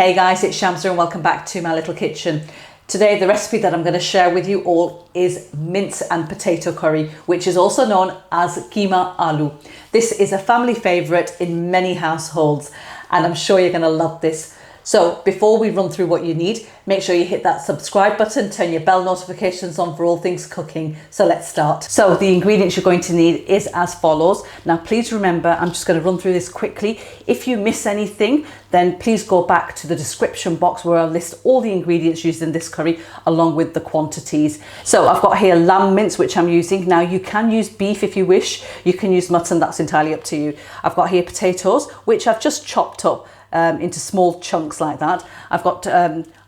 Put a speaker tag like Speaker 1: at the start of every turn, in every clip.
Speaker 1: Hey guys, it's Shamsa and welcome back to my little kitchen. Today the recipe that I'm going to share with you all is mince and potato curry, which is also known as KEEMA ALOO. This is a family favourite in many households and I'm sure you're going to love this. So before we run through what you need, make sure you hit that subscribe button, turn your bell notifications on for all things cooking. So let's start. So the ingredients you're going to need is as follows. Now please remember, I'm just going to run through this quickly. If you miss anything, then please go back to the description box where I'll list all the ingredients used in this curry along with the quantities. So I've got here lamb mince, which I'm using. Now you can use beef if you wish. You can use mutton, that's entirely up to you. I've got here potatoes, which I've just chopped up into small chunks like that. I've got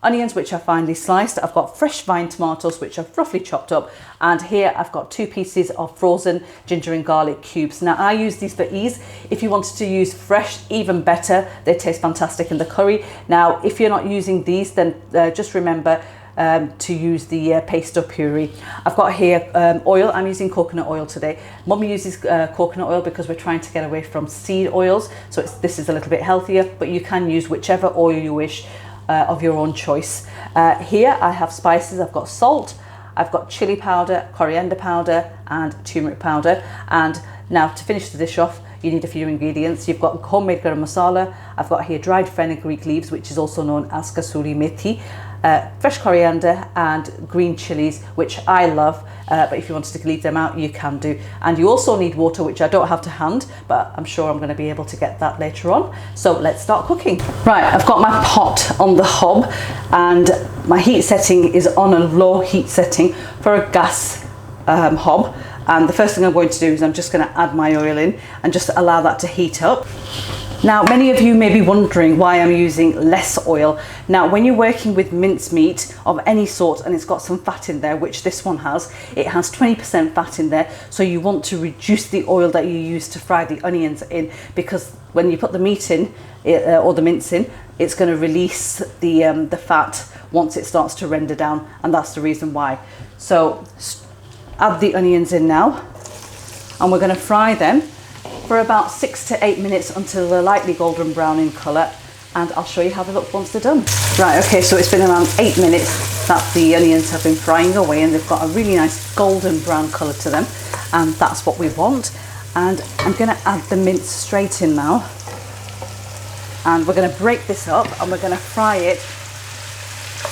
Speaker 1: onions which are finely sliced. I've got fresh vine tomatoes which are roughly chopped up, and here I've got 2 pieces of frozen ginger and garlic cubes. Now I use these for ease. If you wanted to use fresh, even better. They taste fantastic in the curry. Now if you're not using these, then just remember to use the paste or puree. I've got here oil. I'm using coconut oil today. Mum uses coconut oil because we're trying to get away from seed oils, so this is a little bit healthier, but you can use whichever oil you wish of your own choice. Here I have spices. I've got salt, I've got chilli powder, coriander powder and turmeric powder. And now to finish the dish off, you need a few ingredients. You've got homemade garam masala. I've got here dried fenugreek leaves, which is also known as kasoori meethi, fresh coriander and green chilies, which I love, but if you wanted to leave them out, you can do. And you also need water, which I don't have to hand, but I'm sure I'm going to be able to get that later on. So let's start cooking. Right, I've got my pot on the hob and my heat setting is on a low heat setting for a gas hob. And the first thing I'm going to do is I'm just going to add my oil in and just allow that to heat up. Now, many of you may be wondering why I'm using less oil. Now, when you're working with mincemeat of any sort and it's got some fat in there, which this one has, it has 20% fat in there. So you want to reduce the oil that you use to fry the onions in, because when you put the meat in, or the mince in, it's going to release the fat once it starts to render down, and that's the reason why. So add the onions in now, and we're going to fry them for about 6 to 8 minutes until they're lightly golden brown in colour, and I'll show you how they look once they're done. Right, okay, so it's been around 8 minutes that the onions have been frying away and they've got a really nice golden brown colour to them, and that's what we want. And I'm going to add the mince straight in now, and we're going to break this up and we're going to fry it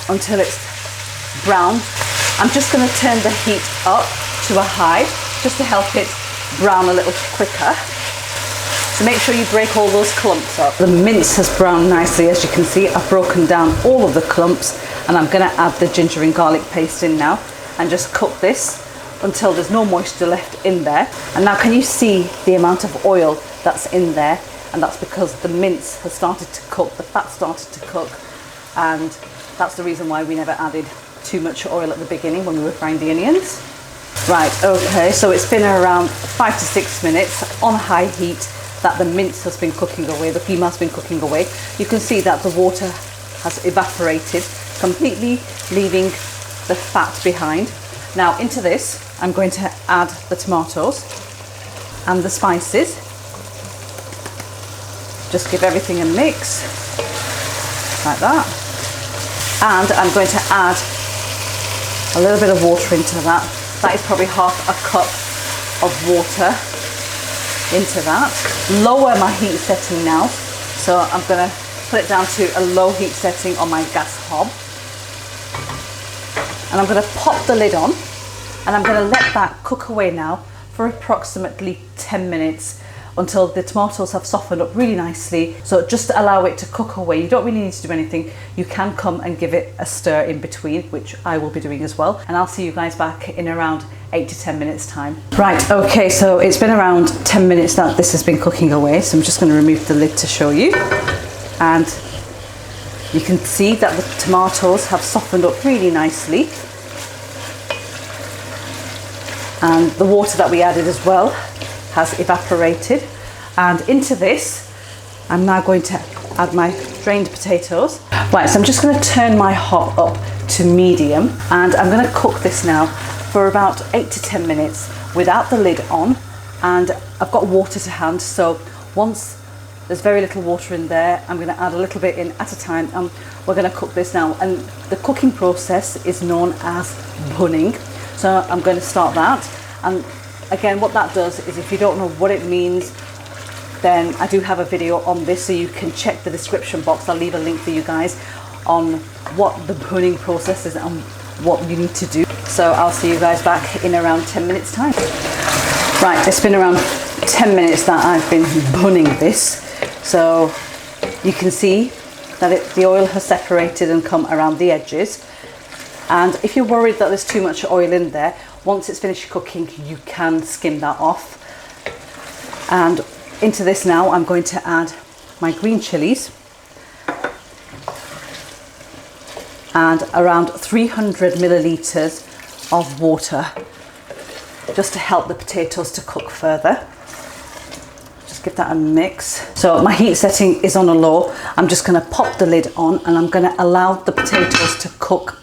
Speaker 1: until it's brown. I'm just going to turn the heat up to a high just to help it brown a little quicker. So make sure you break all those clumps up. The mince has browned nicely, as you can see. I've broken down all of the clumps, and I'm going to add the ginger and garlic paste in now and just cook this until there's no moisture left in there. And now can you see the amount of oil that's in there? And that's because the mince has started to cook, the fat started to cook, and that's the reason why we never added too much oil at the beginning when we were frying the onions. Right, okay, so it's been around 5 to 6 minutes on high heat that the mince has been cooking away, the keema has been cooking away. You can see that the water has evaporated completely, leaving the fat behind. Now into this, I'm going to add the tomatoes and the spices. Just give everything a mix, like that. And I'm going to add a little bit of water into that. That is probably half a cup of water into that. Lower my heat setting now. So I'm going to put it down to a low heat setting on my gas hob. And I'm going to pop the lid on and I'm going to let that cook away now for approximately 10 minutes until the tomatoes have softened up really nicely. So just allow it to cook away. You don't really need to do anything. You can come and give it a stir in between, which I will be doing as well. And I'll see you guys back in around 8 to 10 minutes time. Right, okay, so it's been around 10 minutes that this has been cooking away. So I'm just going to remove the lid to show you. And you can see that the tomatoes have softened up really nicely. And the water that we added as well has evaporated. And into this, I'm now going to add my drained potatoes. Right, so I'm just going to turn my hob up to medium, and I'm going to cook this now for about 8 to 10 minutes without the lid on. And I've got water to hand, so once There's very little water in there. I'm going to add a little bit in at a time, and we're going to cook this now. And the cooking process is known as bhunning. So I'm going to start that. And again, what that does is, if you don't know what it means, then I do have a video on this, so you can check the description box. I'll leave a link for you guys on what the bhunning process is and what you need to do. So I'll see you guys back in around 10 minutes time. Right, it's been around 10 minutes that I've been bhunning this. So you can see that the oil has separated and come around the edges. And if you're worried that there's too much oil in there, once it's finished cooking, you can skim that off. And into this now, I'm going to add my green chilies and around 300 millilitres of water, just to help the potatoes to cook further. Just give that a mix. So my heat setting is on a low. I'm just going to pop the lid on, and I'm going to allow the potatoes to cook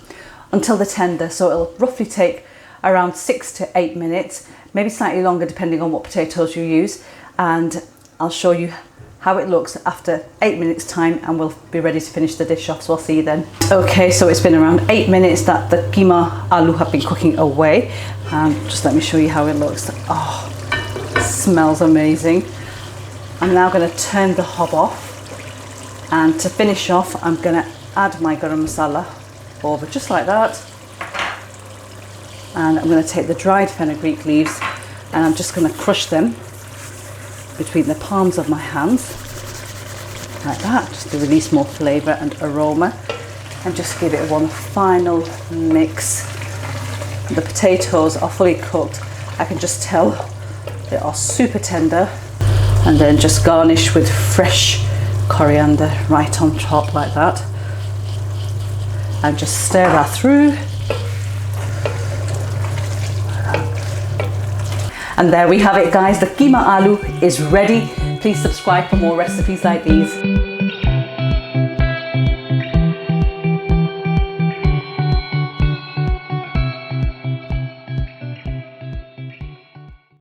Speaker 1: until they're tender. So it'll roughly take around 6 to 8 minutes, maybe slightly longer depending on what potatoes you use. And I'll show you how it looks after 8 minutes time, and we'll be ready to finish the dish off, so I'll see you then. Okay, so it's been around 8 minutes that the keema aloo have been cooking away. Just let me show you how it looks. Oh, it smells amazing. I'm now going to turn the hob off, and to finish off, I'm going to add my garam masala over, just like that. And I'm going to take the dried fenugreek leaves, and I'm just going to crush them between the palms of my hands, like that, just to release more flavour and aroma, and just give it one final mix. The potatoes are fully cooked. I can just tell they are super tender. And then just garnish with fresh coriander right on top, like that. And just stir that through. And there we have it, guys. The keema aloo is ready. Please subscribe for more recipes like these.